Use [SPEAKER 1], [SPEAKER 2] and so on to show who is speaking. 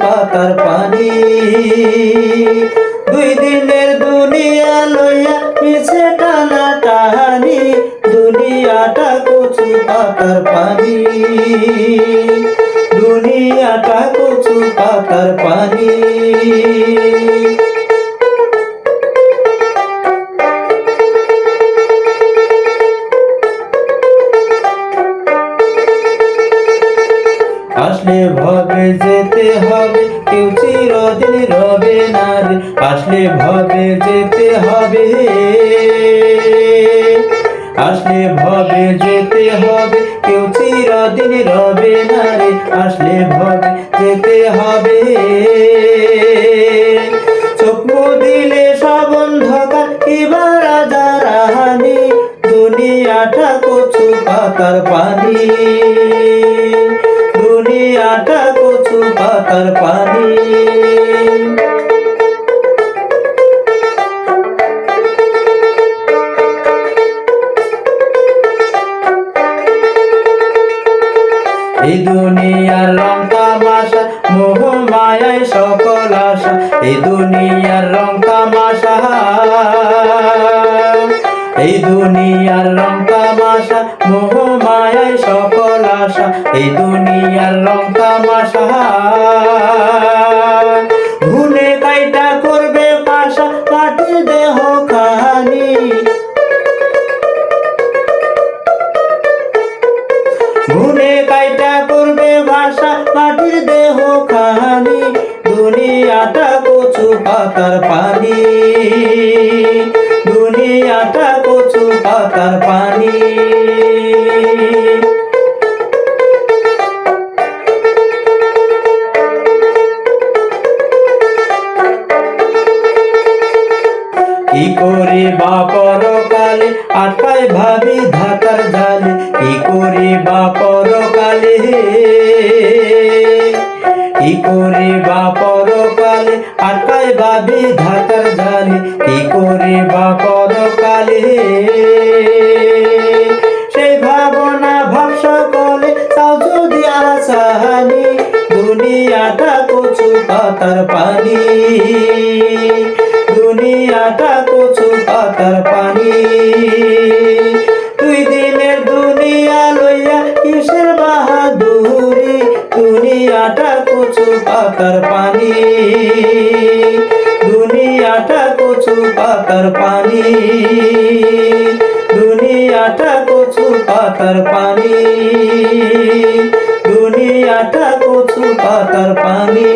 [SPEAKER 1] পাতার পানি। দুই দিনের দুনিয়া লইয়া পিছে টানা টানি, দুনিয়াটা কচু পাতার পানি, দুনিয়াটা কচু পাতার পানি। আসলে ভবে যেতে হবে, কেউ চিরদিন রবে না রে। আসলে ভবে যেতে হবে, আসলে ভবে যেতে হবে, কেউ চিরদিন রবে না রে। আসলে ভবে যেতে হবে, চোখ মুদিলে সব অন্ধকার, এবার রাজারাহানি, দুনিয়াটা কচু পাতার পানি, দুনিয়াটা কচু পাতার পানি। এই দুনিয়ার রং তামাশা, মোহ মায়ায় সকল আশা, এই দুনিয়ার রং তামাশা, এই দুনিয়ার রং তামাশা, মোহ মায়ায় সকল আশা, এই দুনিয়ার রং তামাশা। ঘুনে কাইটা করবে পাশা, মাটির দেহ খানি, ঘুনে কাইটা করবে ভাষা, মাটির দেহ খানি, দুনিয়াটা কচু পাতার পানি, দুনিয়াটা কচু পাতার পানি। কি করে বা পরকালে আটকায় ভাবি ধাতার জালে, কি করে বা পরকালে, কি করে বা পরকালে আটকায় ভাবি ধাতার জালে, কি করে বা পরকালে। সেই ভাবনা ভাব সকলে তাও যদি আসানি, দুনিয়াটা কচু পাতার পানি, দুনিয়াটা কচু পাতার পানি। দুই দিনের দুনিয়া লইয়া কিসের বাহাদুরি, দুনিয়াটা কচু পাতার পানি, দুনিয়াটা কচু পাতার পানি, দুনিয়াটা কচু পাতার পানি, দুনিয়াটা কচু পাতার পানি।